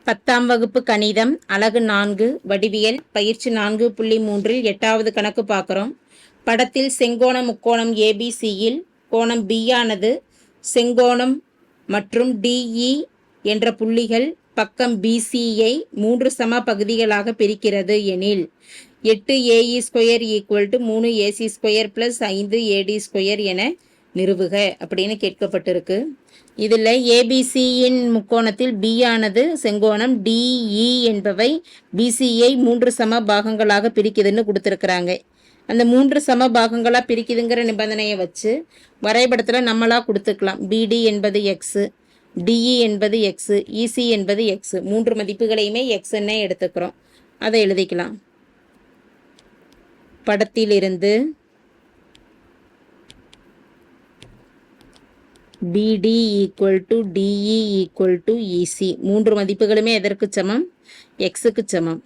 10ஆம் வகுப்பு கணிதம் அலகு 4 வடிவியல் பயிற்சி 4.3 8வது கணக்கு பார்க்குறோம். படத்தில் செங்கோண முக்கோணம் ஏபிசியில் கோணம் B ஆனது செங்கோணம் மற்றும் DE என்ற புள்ளிகள் பக்கம் BCயை 3 சம பகுதிகளாக பிரிக்கிறது எனில் 8AE² = 3AC² + 5AD² என நிறுவுக அப்படின்னு கேட்கப்பட்டிருக்கு. இதில் ஏபிசியின் முக்கோணத்தில் B ஆனது செங்கோணம் DE என்பவை BCயை 3 சம பாகங்களாக பிரிக்குதுன்னு கொடுத்துருக்குறாங்க. அந்த 3 சம பாகங்களாக பிரிக்குதுங்கிற நிபந்தனையை வச்சு வரைபடத்தில் நம்மளா கொடுத்துக்கலாம். BD என்பது X, DE என்பது X, EC என்பது X. 3 மதிப்புகளையுமே Xன்னு எடுத்துக்கிறோம். அதை எழுதிக்கலாம். படத்திலிருந்து BD = DE = EC. 3 மதிப்புகளுமே எதற்கு சமம்? Xக்கு சமம்.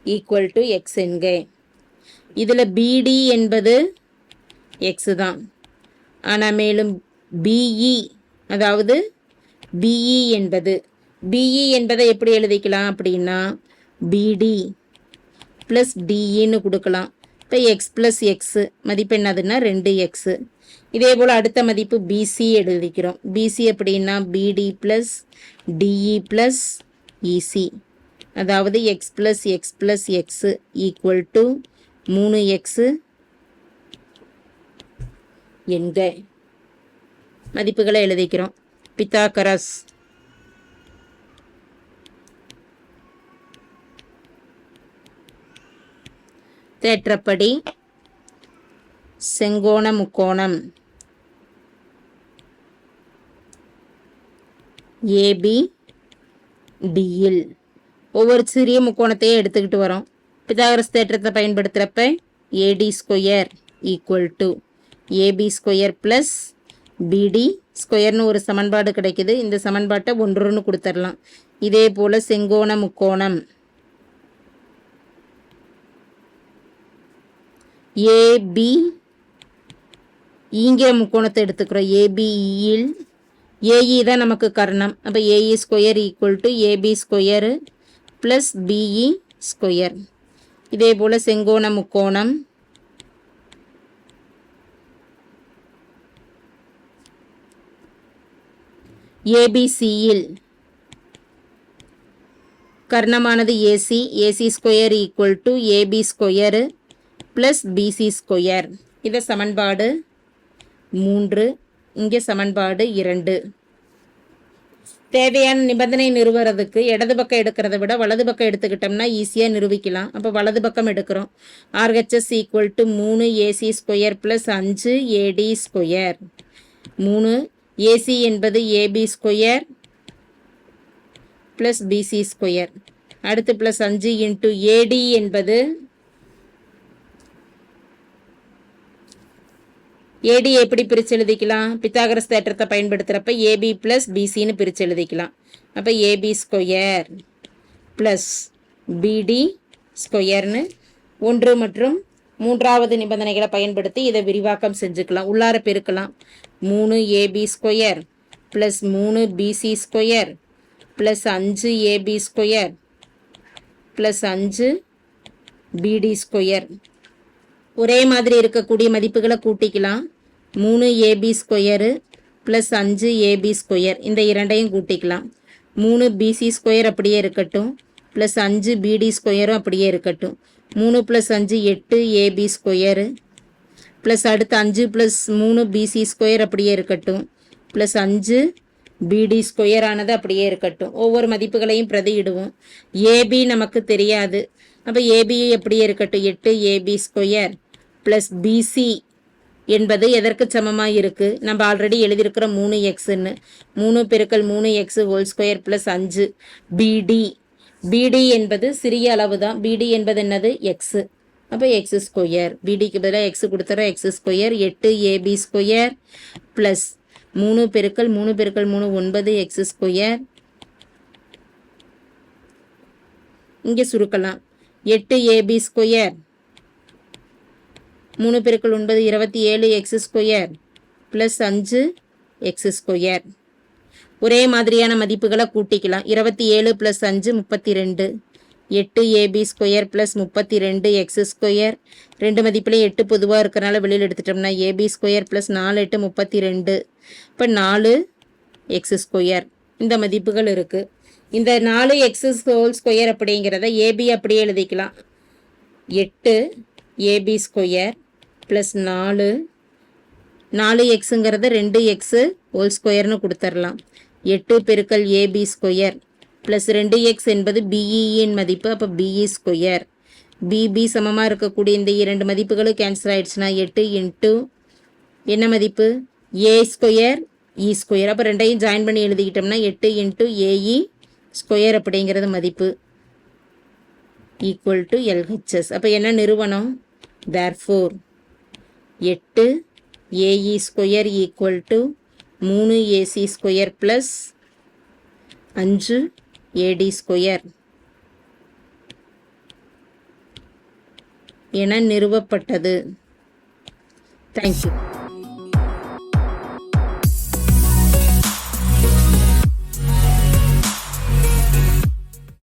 = X என்க. இதில் BD என்பது X தான். ஆனால் மேலும் BE அதாவது BE என்பதை எப்படி எழுதிக்கலாம் அப்படின்னா BD + DEன்னு கொடுக்கலாம். இப்போ X + X மதிப்பு என்னதுன்னா 2X. இதே போல் அடுத்த மதிப்பு BC எழுதிக்கிறோம். BC அப்படின்னா BD + DE + EC. அதாவது X + X + X = 3X என்க. மதிப்புகளை எழுதிக்கிறோம். பித்தாகரஸ் தேற்றப்படி செங்கோண முக்கோணம் ABDயில் ஒவ்வொரு சிறிய முக்கோணத்தையும் எடுத்துக்கிட்டு வரோம். பித்தாகரஸ் தேற்றத்தை பயன்படுத்துகிறப்ப AD² = AB² + BD² ஒரு சமன்பாடு கிடைக்குது. இந்த சமன்பாட்டை 1ன்னு கொடுத்துடலாம். இதே போல் செங்கோண முக்கோணம் AB இங்கிற முக்கோணத்தை எடுத்துக்கிறோம். ABயில் AE தான் நமக்கு கர்ணம். அப்போ AE² = AB² + BE². இதே போல் செங்கோண முக்கோணம் ABCயில் கர்ணமானது AC, AC² = AB² + BC². இதை சமன்பாடு 3, இங்கே சமன்பாடு 2. தேவையான நிபந்தனை நிறுவுறதுக்கு இடது பக்கம் எடுக்கிறத விட வலது பக்கம் எடுத்துக்கிட்டோம்னா ஈஸியாக நிரூபிக்கலாம். அப்போ வலது பக்கம் எடுக்கிறோம். RHS = 3AC² + 5AD². 3 AC என்பது AB² + BC². அடுத்து +5 × AD என்பது AD எப்படி பிரித்து எழுதிக்கலாம்? பித்தாகரஸ் தேற்றத்தை பயன்படுத்துகிறப்ப AB + BCன்னு பிரித்து எழுதிக்கலாம். அப்போ AB² + BD²ன்னு 1 மற்றும் 3வது நிபந்தனைகளை பயன்படுத்தி இதை விரிவாக்கம் செஞ்சுக்கலாம். உள்ளார பெருக்கலாம். 3AB² + 3BC² + 5AB² + 5BD². ஒரே மாதிரி இருக்கக்கூடிய மதிப்புகளை கூட்டிக்கலாம். 3AB² + 5AB². இந்த இரண்டையும் கூட்டிக்கலாம். 3BC² அப்படியே இருக்கட்டும், + 5BD² அப்படியே இருக்கட்டும். 3 + 5 8AB² + அடுத்து 5 + 3 BC² அப்படியே இருக்கட்டும், + 5BD² ஆனது அப்படியே இருக்கட்டும். ஒவ்வொரு மதிப்புகளையும் பிரதியிடுவோம். AB நமக்கு தெரியாது. அப்போ AB எப்படியே இருக்கட்டும். 8AB² + BC என்பது எதற்கு சமமாக இருக்குது? நம்ம ஆல்ரெடி எழுதியிருக்கிற 3Xன்னு. 3 × 3X² + 5BD. BD என்பது சிறிய அளவு தான். BD என்பது என்னது? X. அப்போ X². BDக்கு பதிலாக X கொடுத்துறோம். X². 8AB² + 3 × 3 × 3 9X². இங்கே சுருக்கலாம். 8AB² 3 × 9 27X² + 5X². ஒரே மாதிரியான மதிப்புகளை கூட்டிக்கலாம். 27 + 5 32, 8 AB square plus 32 x square. ரெண்டு மதிப்புலேயும் 8 பொதுவாக இருக்கிறனால வெளியில் எடுத்துட்டோம்னா ஏபி ஸ்கொயர் ப்ளஸ் 4 8 32. இப்போ 4 எக்ஸ் ஸ்கொயர் இந்த மதிப்புகள் இருக்குது. இந்த 4 எக்ஸ் ஹோல் ஸ்கொயர் அப்படிங்கிறத ஏபி அப்படியே எழுதிக்கலாம். 8 ஏபி ஸ்கொயர் ப்ளஸ் 4 எக்ஸுங்கிறத 2 எக்ஸு ஹோல் ஸ்கொயர்னு கொடுத்துடலாம். 8 பெருக்கல் ஏபி ஸ்கொயர் ப்ளஸ் 2x என்பது பிஇயின் மதிப்பு. அப்போ பிஇ ஸ்கொயர். பிபி சமமாக இருக்கக்கூடிய இந்த இரண்டு மதிப்புகளும் கேன்சல் ஆகிடுச்சுன்னா 8 இன்ட்டு என்ன மதிப்பு ஏ ஸ்கொயர் இ ஸ்கொயர். அப்போ ரெண்டையும் ஜாயின் பண்ணி எழுதிக்கிட்டோம்னா 8 இன்ட்டு ஏஇ ஸ்கொயர் அப்படிங்கிறது மதிப்பு ஈக்குவல் டு எல்ஹெச்எஸ். அப்போ என்ன நிறுவனம்? Therefore 8 AE square equal to 3 AC square plus 5 AD square என நிறுவப்பட்டது. தேங்க்யூ.